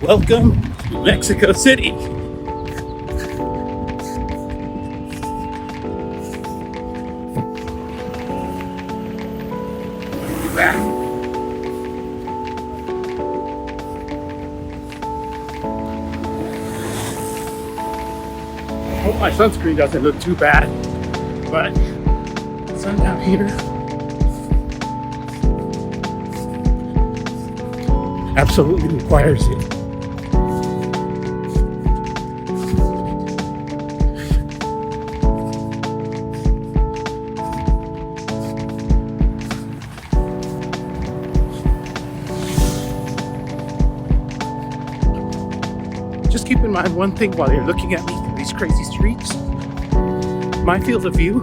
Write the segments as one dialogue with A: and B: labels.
A: Welcome to Mexico City. Back. I hope my sunscreen doesn't look too bad, but the sun down here absolutely requires it. Just keep in mind one thing while you're looking at me through these crazy streets. My field of view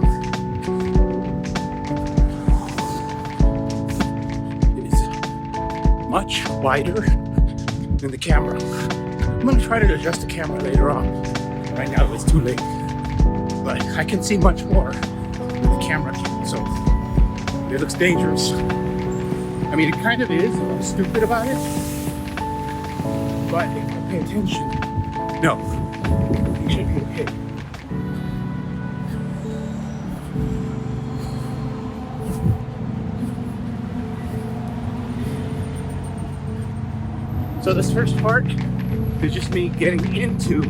A: is much wider than the camera. I'm going to try to adjust the camera later on. Right now it's too late. But I can see much more than the camera can, so it looks dangerous. I mean, it kind of is. I'm stupid about it. But if I pay attention, no, you should be okay. So this first part is just me getting into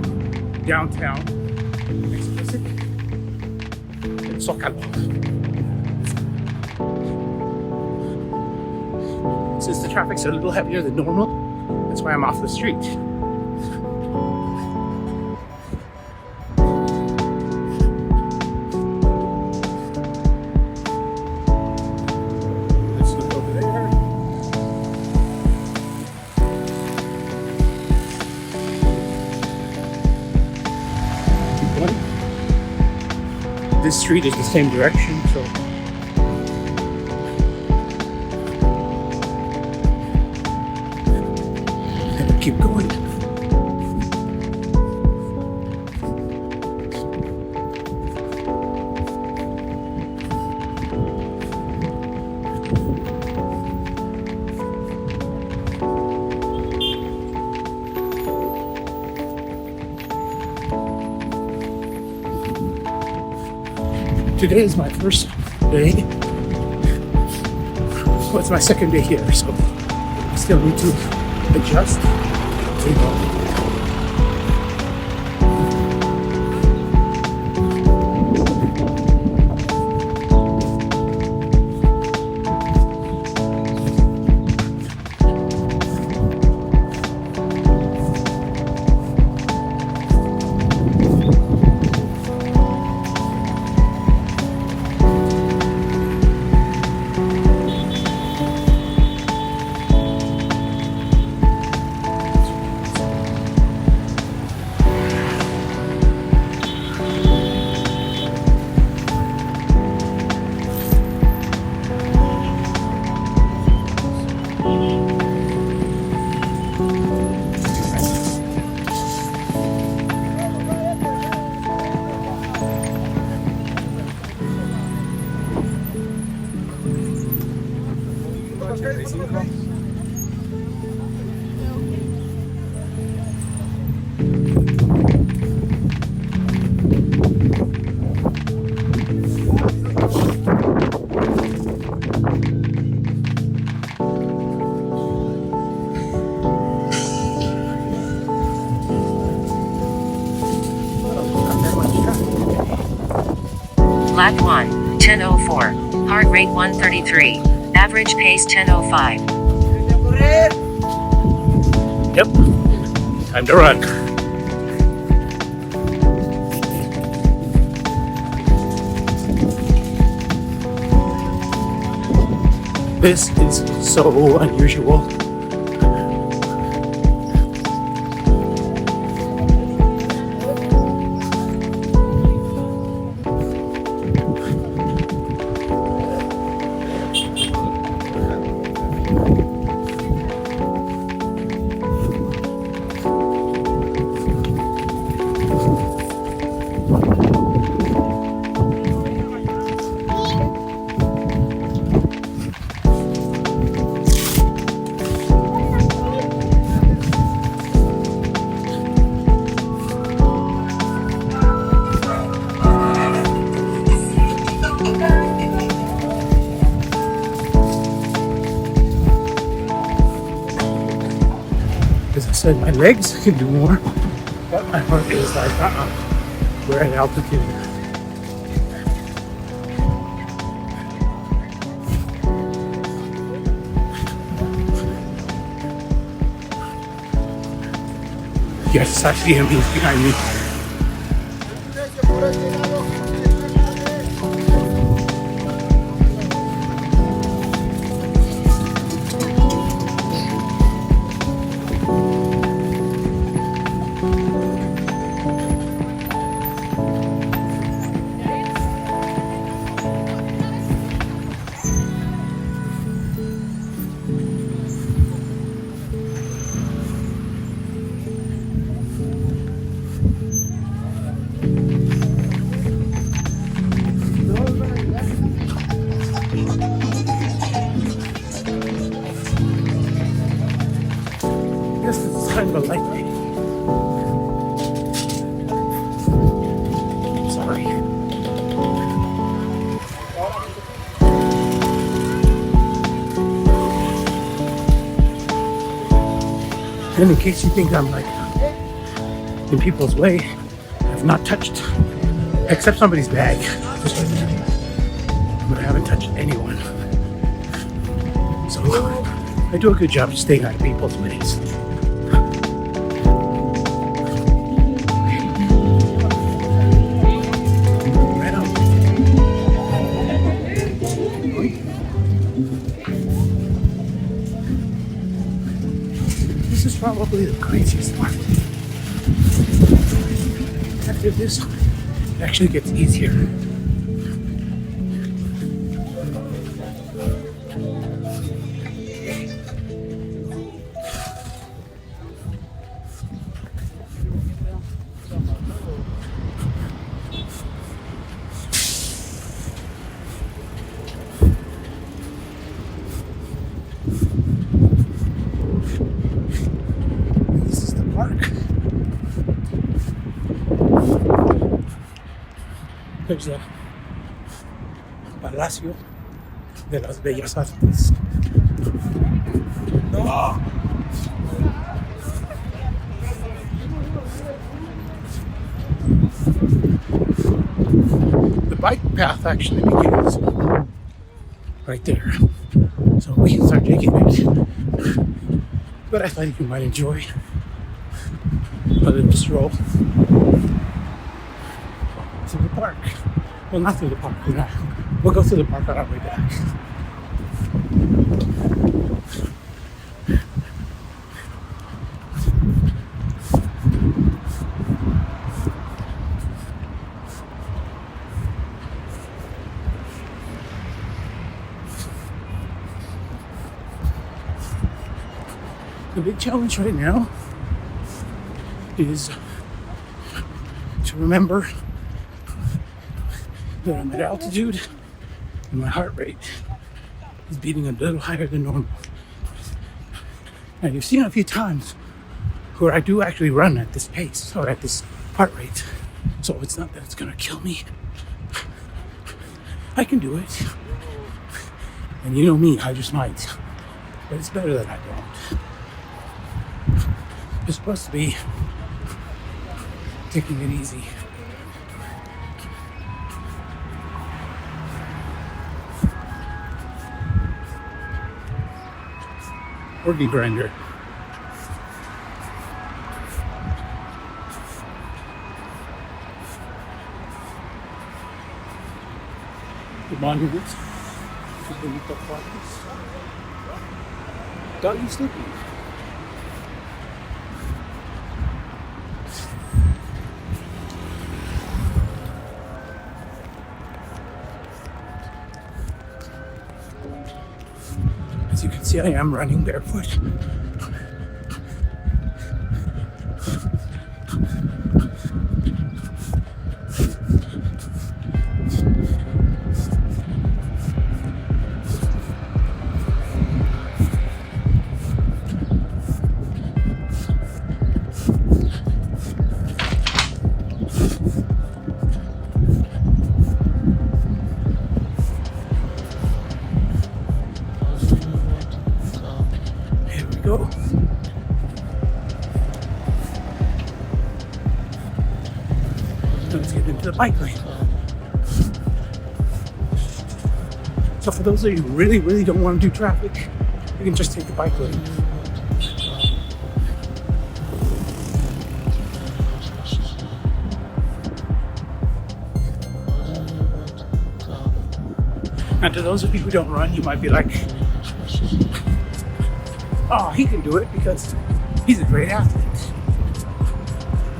A: downtown Mexico City, in Zocalo. Since the traffic's a little heavier than normal, that's why I'm off the street. Let's look over there. Keep going. This street is the same direction, so keep going. Today is my first day. Well, it's my second day here, so I still need to adjust.
B: Lap 1, 10:04. Heart rate 133. Average pace 10:05.
A: Yep, time to run. This is so unusual. said my legs can do more, but my heart is like, we're at altitude. Yes, I see him. He's behind me. This is kind of a light day. Sorry. And in case you think I'm like in people's way, I've not touched, except somebody's bag, but I haven't touched anyone. So I do a good job of staying out of people's ways. This is probably the craziest part. After this, it actually gets easier. This is the park. There's a Palacio de las Bellas Artes. The bike path actually begins right there, so we can start taking it. But I thought you might enjoy a little stroll to the park. Well, not through the park. We'll go through the park on our way back. The big challenge right now is to remember that I'm at altitude and my heart rate is beating a little higher than normal. And you've seen a few times where I do actually run at this pace or at this heart rate. So it's not that it's gonna kill me. I can do it. And you know me, I just might. But it's better that I don't. You're supposed to be taking it easy. Or be grinder. The monuments. The bonito parties. Doggy sleeping. As you can see, I am running barefoot. Go. the bike lane. So for those of you who really don't want to do traffic, you can just take the bike lane. And to those of you who don't run, you might be like, oh, he can do it because he's a great athlete.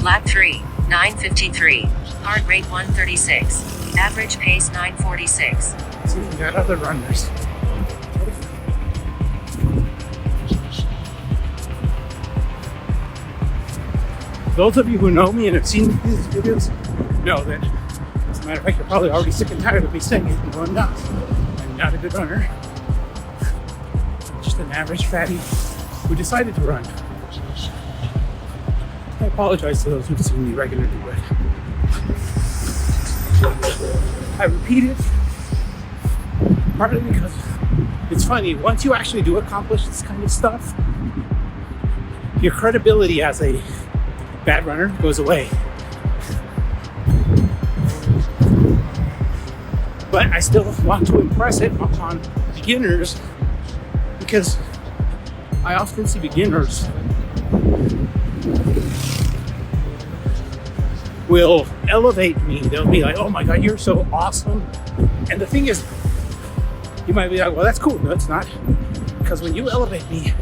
B: Lap 3, 9:53. Heart rate 136. Average pace 9:46.
A: So you got other runners. Those of you who know me and have seen these videos know that, as a matter of fact, you're probably already sick and tired of me saying it and going nuts. I'm not a good runner. I'm just an average fatty who decided to run. I apologize to those who've seen me regularly, but I repeat it partly because it's funny. Once you actually do accomplish this kind of stuff, your credibility as a bad runner goes away. But I still want to impress it upon beginners because I often see beginners will elevate me. They'll be like, oh my God, you're so awesome. And the thing is, you might be like, well, that's cool. No, it's not. Because when you elevate me,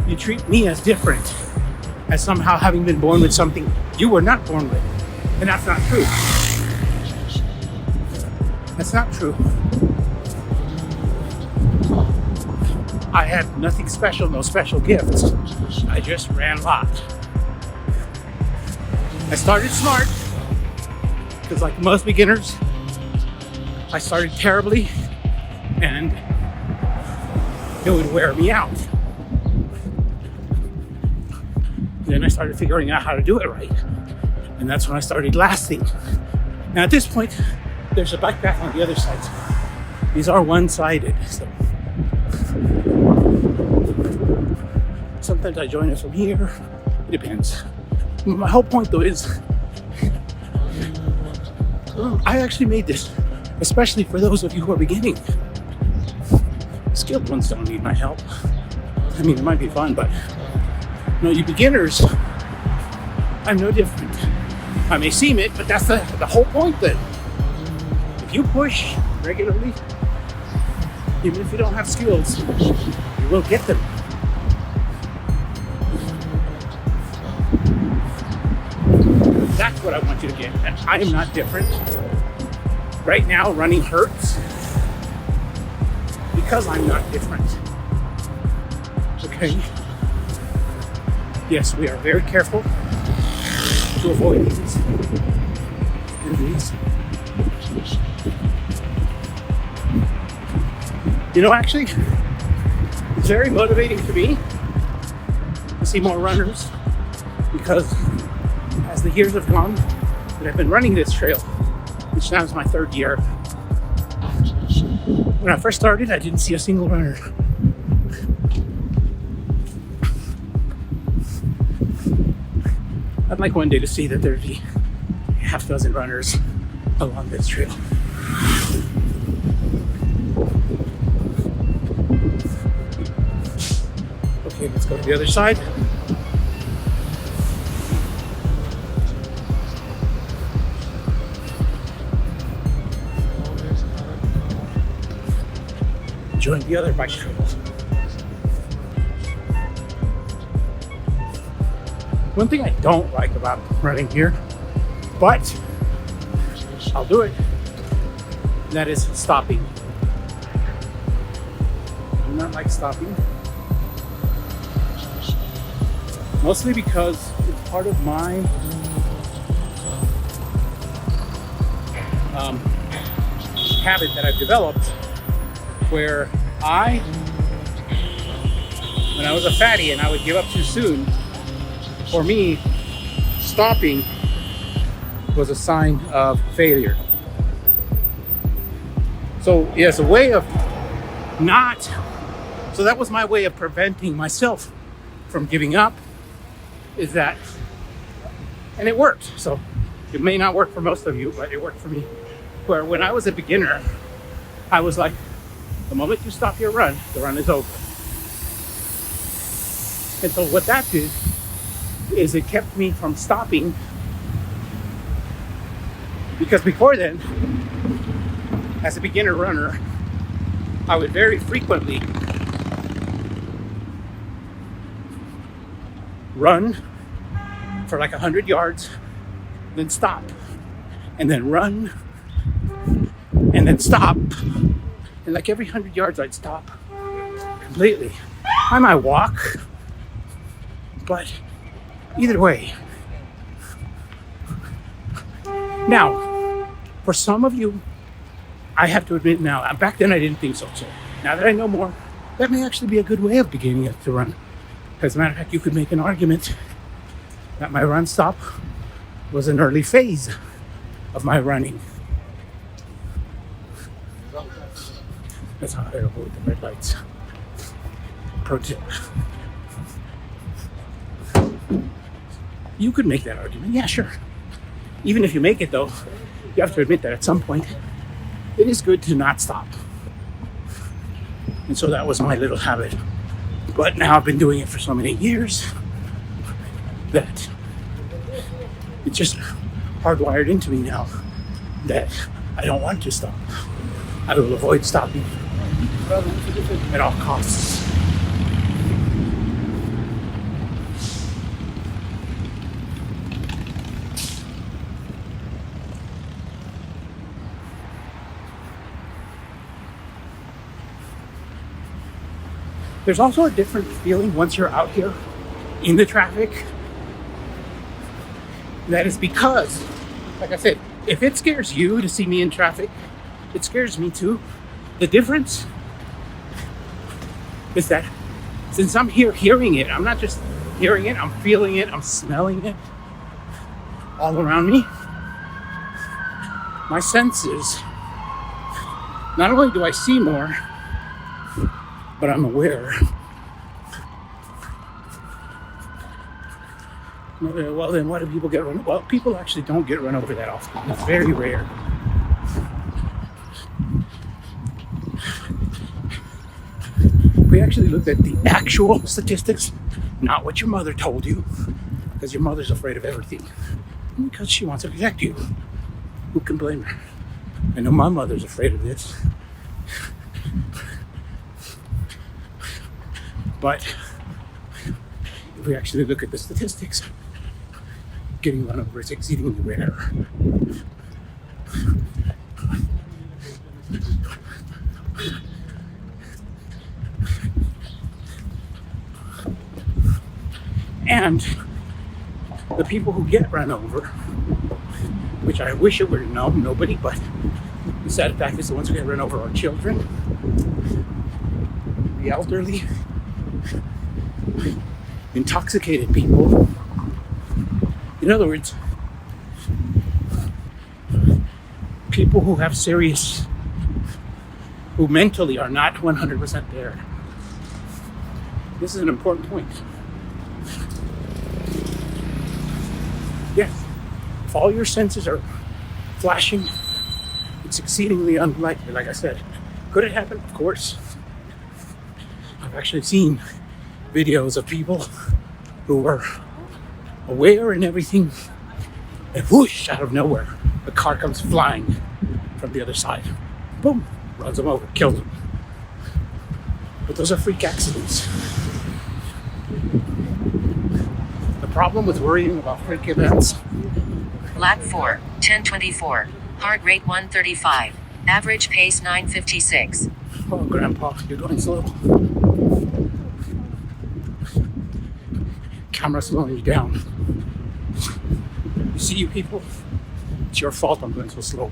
A: you treat me as different, as somehow having been born with something you were not born with. And that's not true. That's not true. I had nothing special, no special gifts. I just ran lots. I started smart, because like most beginners, I started terribly, and it would wear me out. Then I started figuring out how to do it right. And that's when I started lasting. Now at this point, there's a bike path on the other side. These are one-sided, so sometimes I join it from here. It depends. My whole point though is, I actually made this especially for those of you who are beginning. Skilled ones don't need my help. I mean, it might be fun, but no, you beginners, I'm no different. I may seem it, but that's the whole point that if you push regularly, even if you don't have skills, you will get them. That's what I want you to get. And I am not different. Right now, running hurts because I'm not different. Okay? Yes, we are very careful to avoid these injuries. You know, actually, it's very motivating to me to see more runners, because as the years have gone that I've been running this trail, which now is my third year, when I first started, I didn't see a single runner. I'd like one day to see that there'd be half a dozen runners along this trail. Okay, let's go to the other side. Join the other bike trails. One thing I don't like about running here, but I'll do it, that is stopping. I do not like stopping. Mostly because it's part of my habit that I've developed, where when I was a fatty and I would give up too soon, for me, stopping was a sign of failure. So as a way of so that was my way of preventing myself from giving up, is that, and it worked. So It may not work for most of you, but it worked for me. Where when I was a beginner, I was like, the moment you stop your run, the run is over. And so what that did is it kept me from stopping, because before then, as a beginner runner, I would very frequently run for like 100 yards, then stop, and then run, and then stop. And like every 100 yards, I'd stop completely. I might walk, but either way. Now, for some of you, I have to admit now, back then I didn't think so. So now that I know more, that may actually be a good way of beginning to run. As a matter of fact, you could make an argument that my run stop was an early phase of my running. That's how I avoid the red lights. Pro tip. You could make that argument, yeah, sure. Even if you make it though, you have to admit that at some point, it is good to not stop. And so that was my little habit. But now I've been doing it for so many years that it's just hardwired into me now that I don't want to stop. I will avoid stopping at all costs. There's also a different feeling once you're out here in the traffic. That is because, like I said, if it scares you to see me in traffic, it scares me too. The difference is that since I'm here hearing it, I'm not just hearing it, I'm feeling it, I'm smelling it all around me. My senses, not only do I see more, but I'm aware. Well, then why do people get run? Well, people actually don't get run over that often. It's very rare. We actually looked at the actual statistics, not what your mother told you, because your mother's afraid of everything. Because she wants to protect you. Who can blame her? I know my mother's afraid of this. But if we actually look at the statistics, getting run over is exceedingly rare. And the people who get run over, which I wish it were nobody, but the sad fact is the ones who get run over are children, the elderly, intoxicated people. In other words, people who have serious, who mentally are not 100% there. This is an important point. Yes, if all your senses are flashing, it's exceedingly unlikely, like I said. Could it happen? Of course. I've actually seen videos of people who were aware and everything, and whoosh, out of nowhere, a car comes flying from the other side. Boom, runs them over, kills them. But those are freak accidents. The problem with worrying about freak events.
B: Lap 4, 10:24. Heart rate 135. Average pace 9:56.
A: Oh, Grandpa, you're going slow. Camera slowing you down. You see, you people, it's your fault I'm going so slow.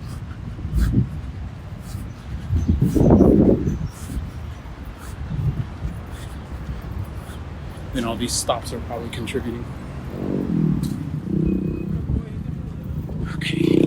A: Then all these stops are probably contributing. Okay.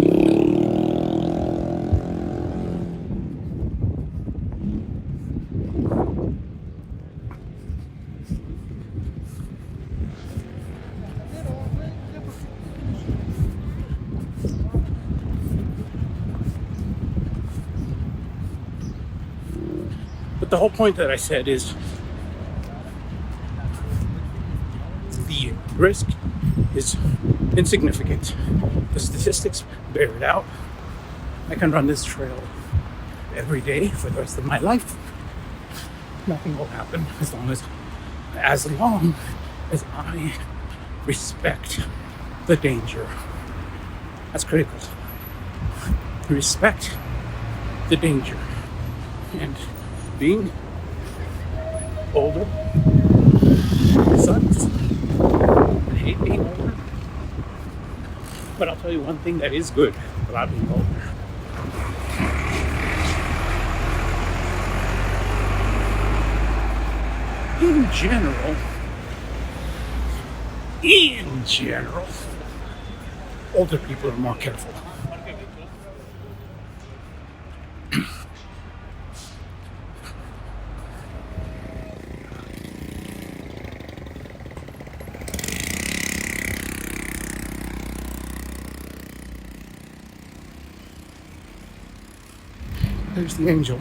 A: But the whole point that I said is the risk is insignificant. The statistics bear it out. I can run this trail every day for the rest of my life. Nothing will happen as long as I respect the danger. That's critical. Respect the danger. And being older sucks. I hate being older. But I'll tell you one thing that is good about being older. In general, older people are more careful. There's the angel.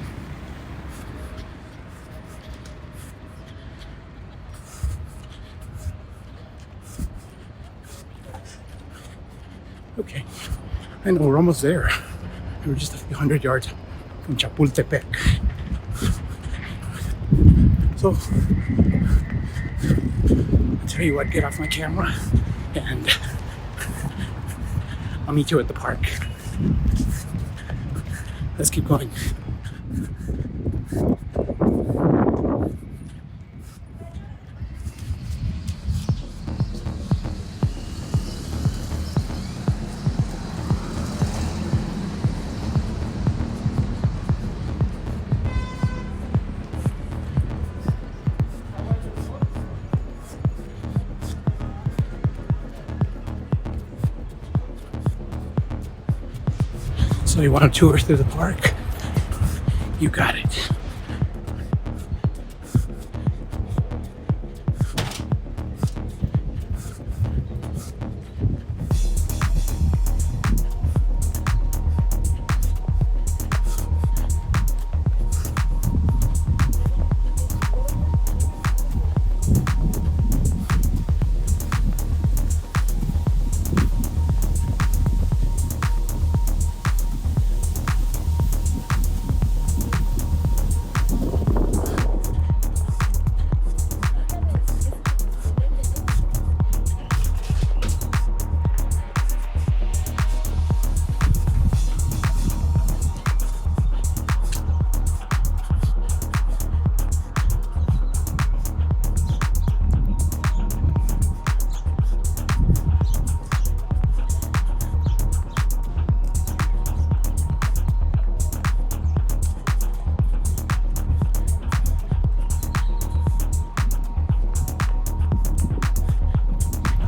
A: Okay, I know we're almost there. We're just a few hundred yards from Chapultepec. So, I'll tell you what, get off my camera and I'll meet you at the park. Let's keep going. So you want to tour through the park? You got it.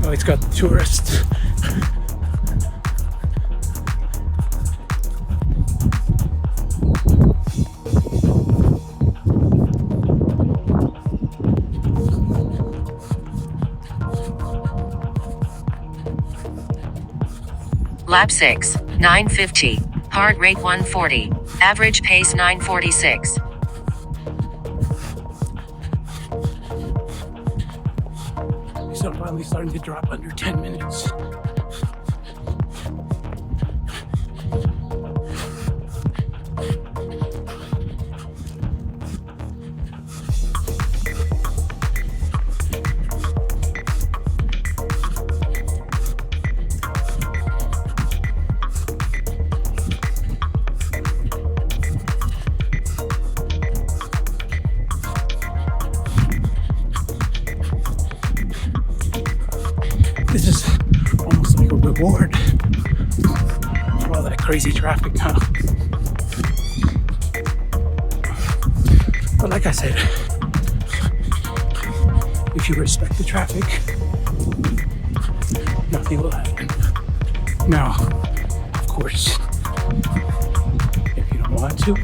A: Oh, it's got the tourists.
B: Lap 6, 950. Heart rate 140. Average pace 946.
A: So I'm finally starting to drop under 10 minutes. This is almost like a reward for all that crazy traffic now. But like I said, if you respect the traffic, nothing will happen. Now, of course, if you don't want to,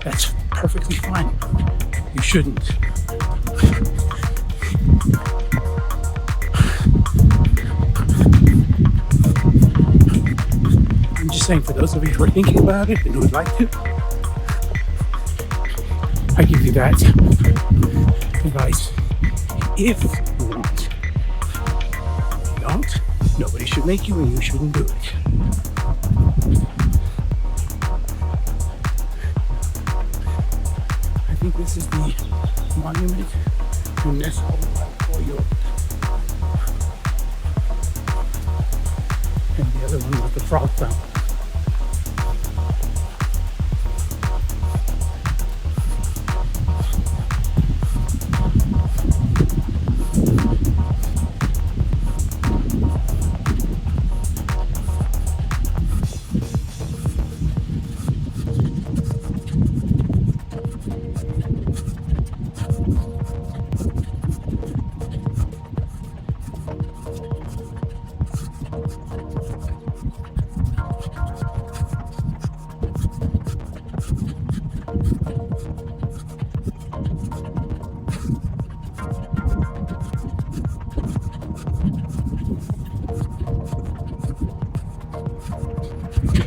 A: that's perfectly fine. You shouldn't. I'm just saying, for those of you who are thinking about it and who would like to, I give you that advice if you want. If you don't, nobody should make you and you shouldn't do it. I think this is the monument to Nestle Oil. And the other one was the frog fountain.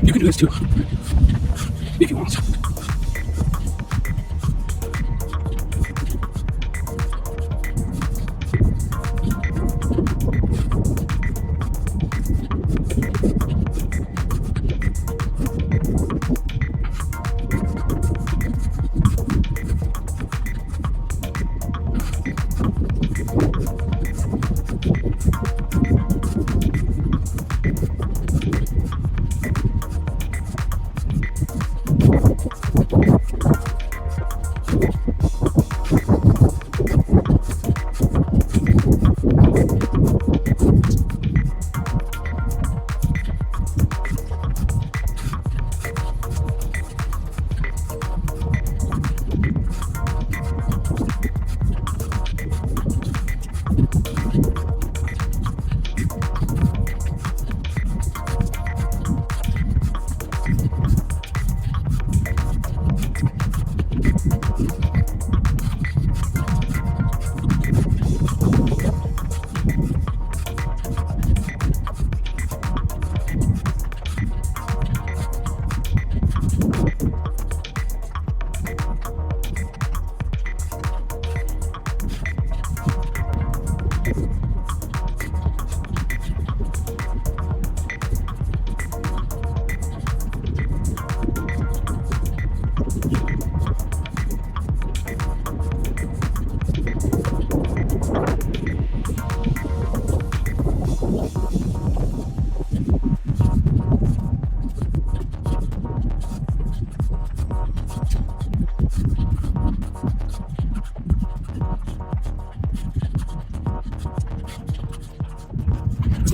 A: You can do this too, if you want.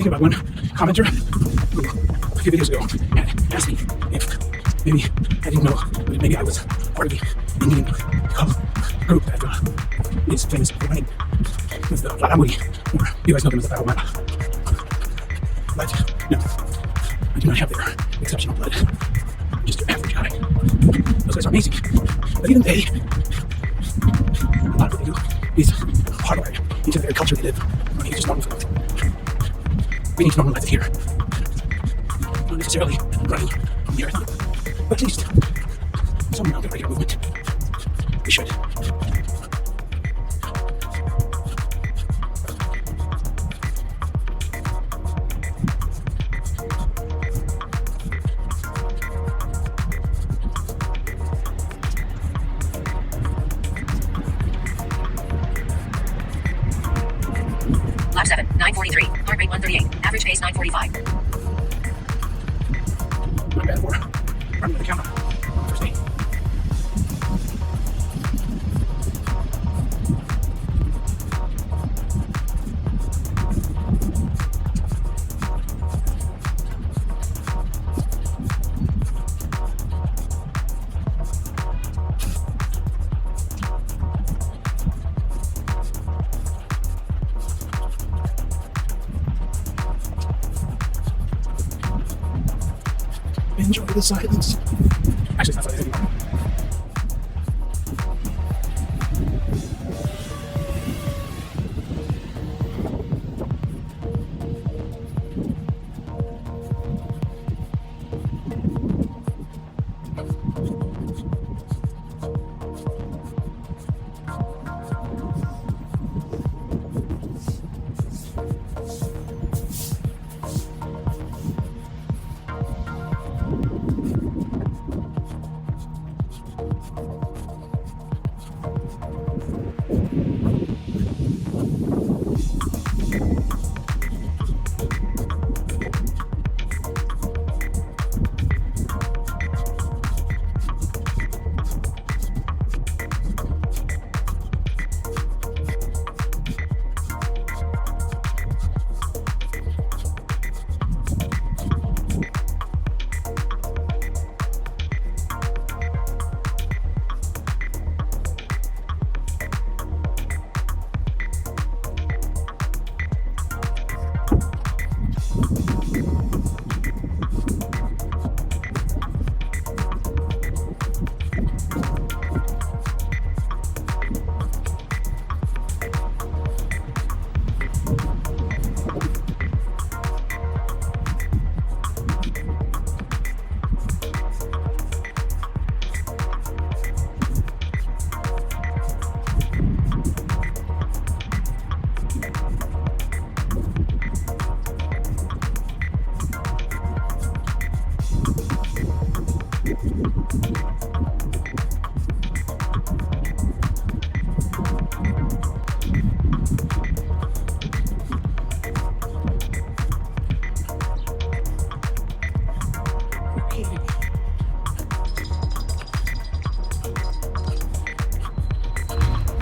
A: About one commenter a few videos ago had asked me if maybe I didn't know, but maybe I was part of the Indian group that is famous for running with the Laramuri, or you guys know them as the Laramara. But no, I do not have their exceptional blood. I'm just your average guy. Those guys are amazing, but even they, a lot of what they do is hardwired into their culture they live. I mean, it's just normal for them. We need to normalize it here. Not necessarily running on the earth, but at least some amount of regular movement. We should.
B: Lap 7, 9:43. Heart rate 138. Average pace 9:45.
A: Not bad for running with the camera on the first day. Enjoy the silence. Actually, it's not silence anymore.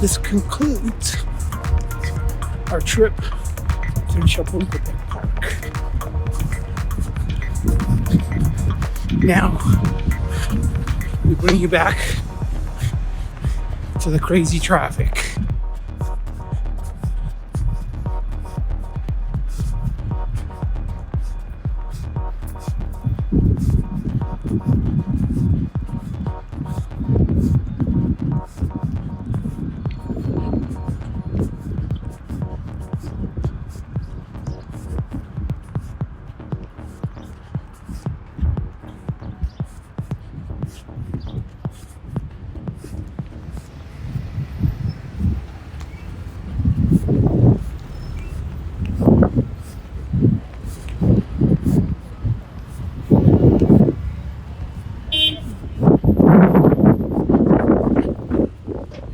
A: this concludes our trip to Chapultepec Park. Now, we bring you back to the crazy traffic.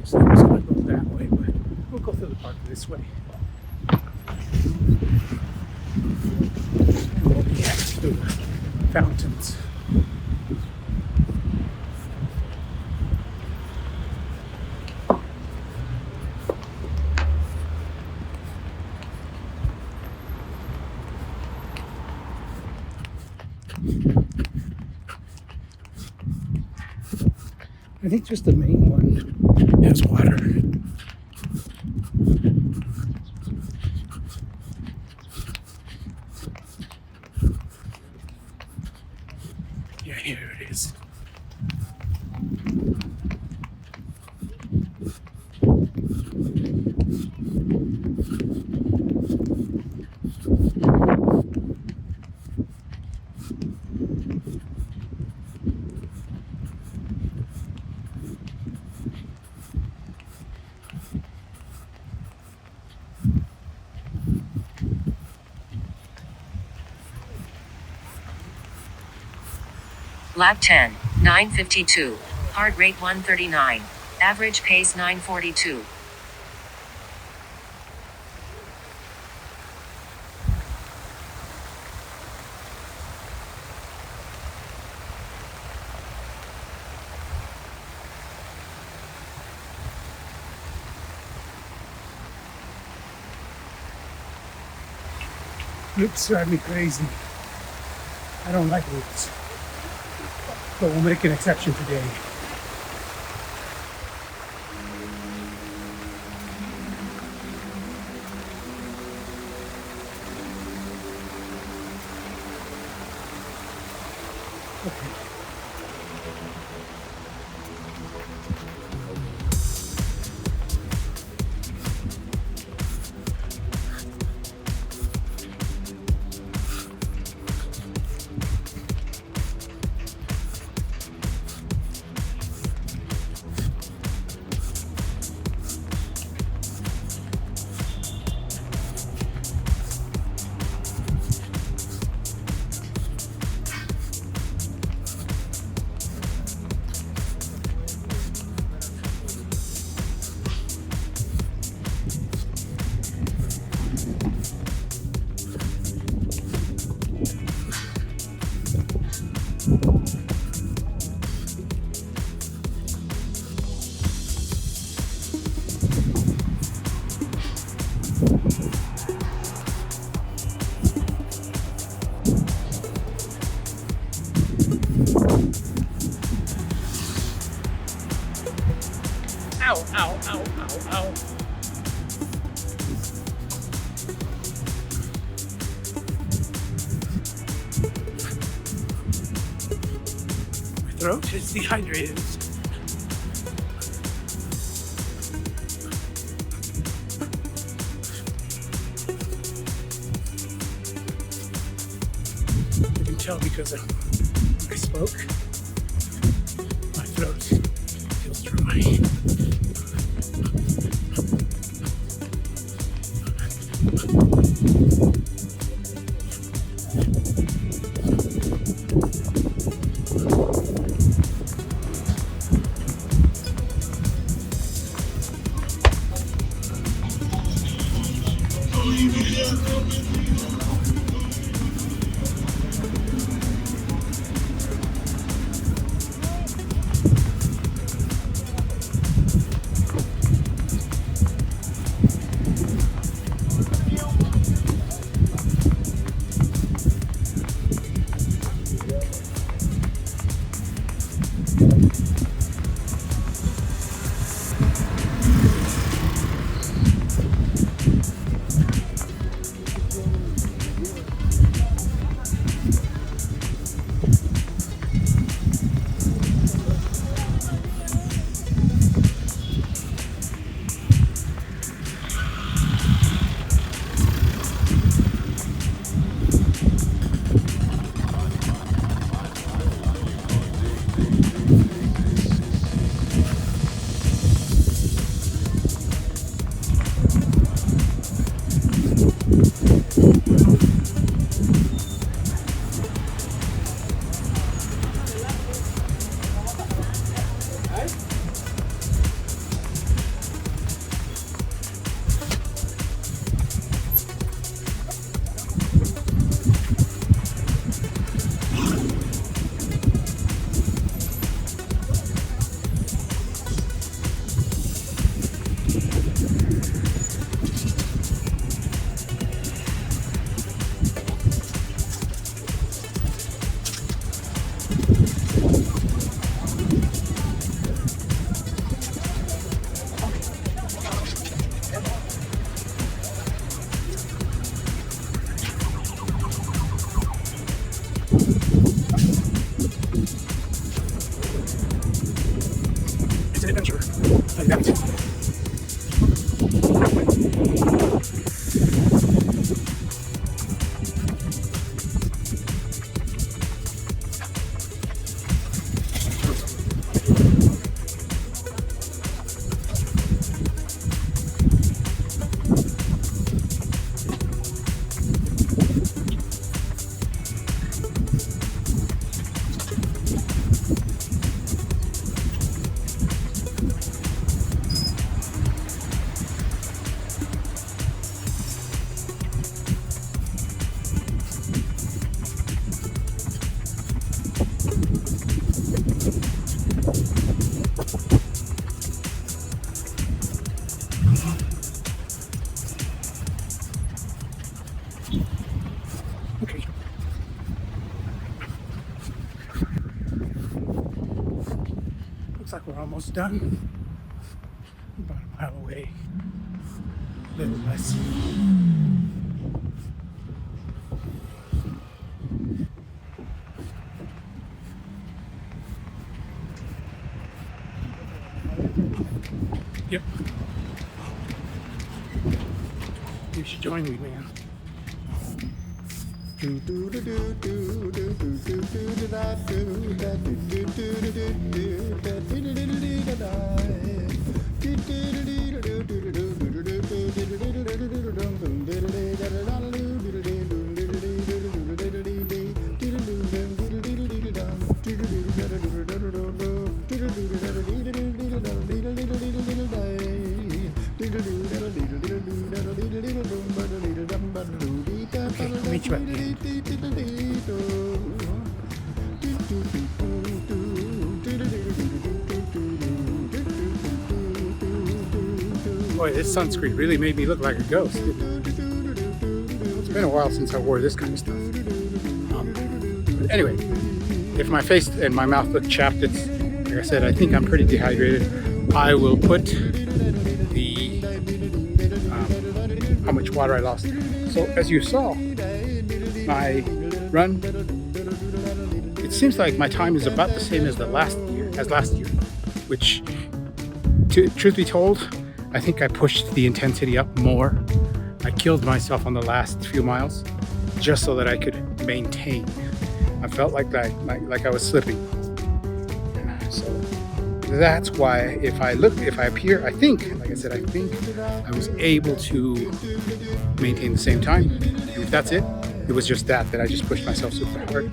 A: So I was going to go that way, but we'll go through the park this way. And we'll be heading through the fountains. I think just the main one has water. Yeah, here it is.
B: Lap 10, 9:52. Heart rate 139. Average pace 9:42.
A: Loops drive me crazy. I don't like loops. But we'll make an exception today. Okay. Ow, ow, ow, ow, ow. My throat is dehydrated. You can tell because I spoke. My throat feels dry. Okay. Looks like we're almost done. About a mile away. A little less. Yep. You should join me, man. Okay, I'll meet you at the end. Boy, this sunscreen really made me look like a ghost. It's been a while since I wore this kind of stuff. But anyway, if my face and my mouth look chapped, it's like I said, I think I'm pretty dehydrated. I will put the how much water I lost. So as you saw, my run, it seems like my time is about the same as last year, which, truth be told, I think I pushed the intensity up more. I killed myself on the last few miles just so that I could maintain. I felt like I was slipping. So that's why if I appear, I think I was able to maintain the same time. If that's it, it was just that I just pushed myself super hard.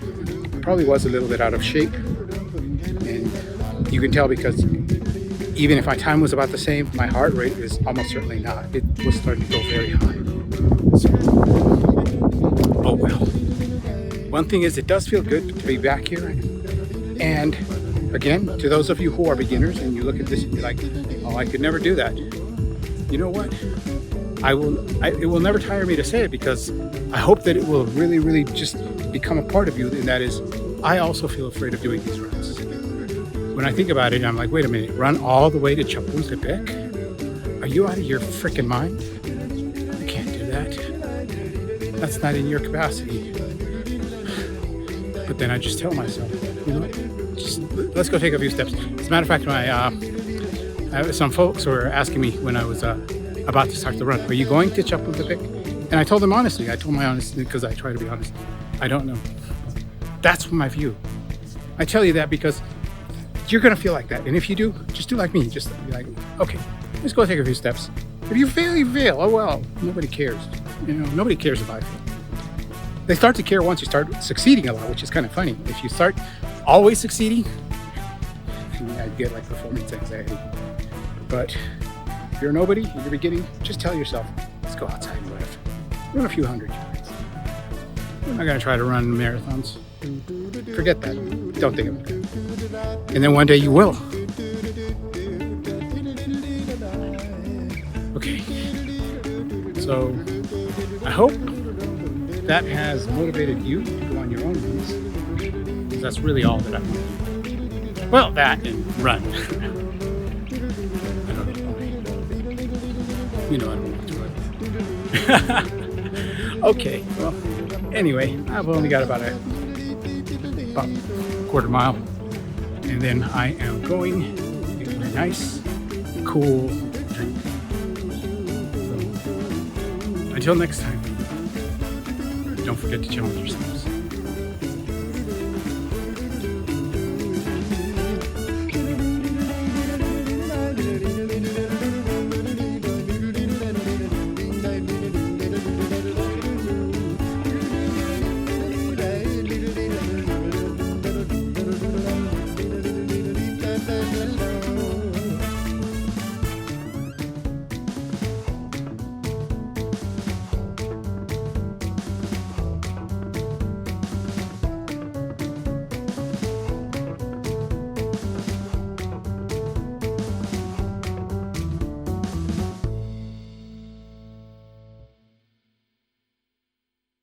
A: I probably was a little bit out of shape, and you can tell because even if my time was about the same, my heart rate is almost certainly not. It was starting to go very high. So, oh well. One thing is, it does feel good to be back here. And again, to those of you who are beginners and you look at this and you're like, oh, I could never do that. You know what? It will never tire me to say it, because I hope that it will really, really just become a part of you. And that is, I also feel afraid of doing these runs. When I think about it, I'm like, wait a minute, run all the way to Chapultepec? Are you out of your freaking mind? You can't do that. That's not in your capacity. But then I just tell myself, you know what? Just let's go take a few steps. As a matter of fact, some folks were asking me when I was about to start the run, are you going to Chapultepec? And I told them honestly. I told my honesty because I try to be honest. I don't know. That's my view. I tell you that because you're going to feel like that. And if you do, just do like me. Just be like, okay, let's go take a few steps. If you fail, you fail. Oh, well, nobody cares. You know, nobody cares if I fail. They start to care once you start succeeding a lot, which is kind of funny. If you start always succeeding, I get like performance anxiety. But if you're nobody, you're beginning, just tell yourself, let's go outside and run a few hundred yards. I'm not going to try to run marathons. Forget that. Don't think about it. And then one day you will. Okay. So I hope that has motivated you to go on your own runs. Because that's really all that I want to do. Well, that and run. I don't know. You know I don't want to run. Okay. Well, anyway, I've only got about a quarter mile, and then I am going to get a nice, cool drink. So, until next time, don't forget to challenge yourselves.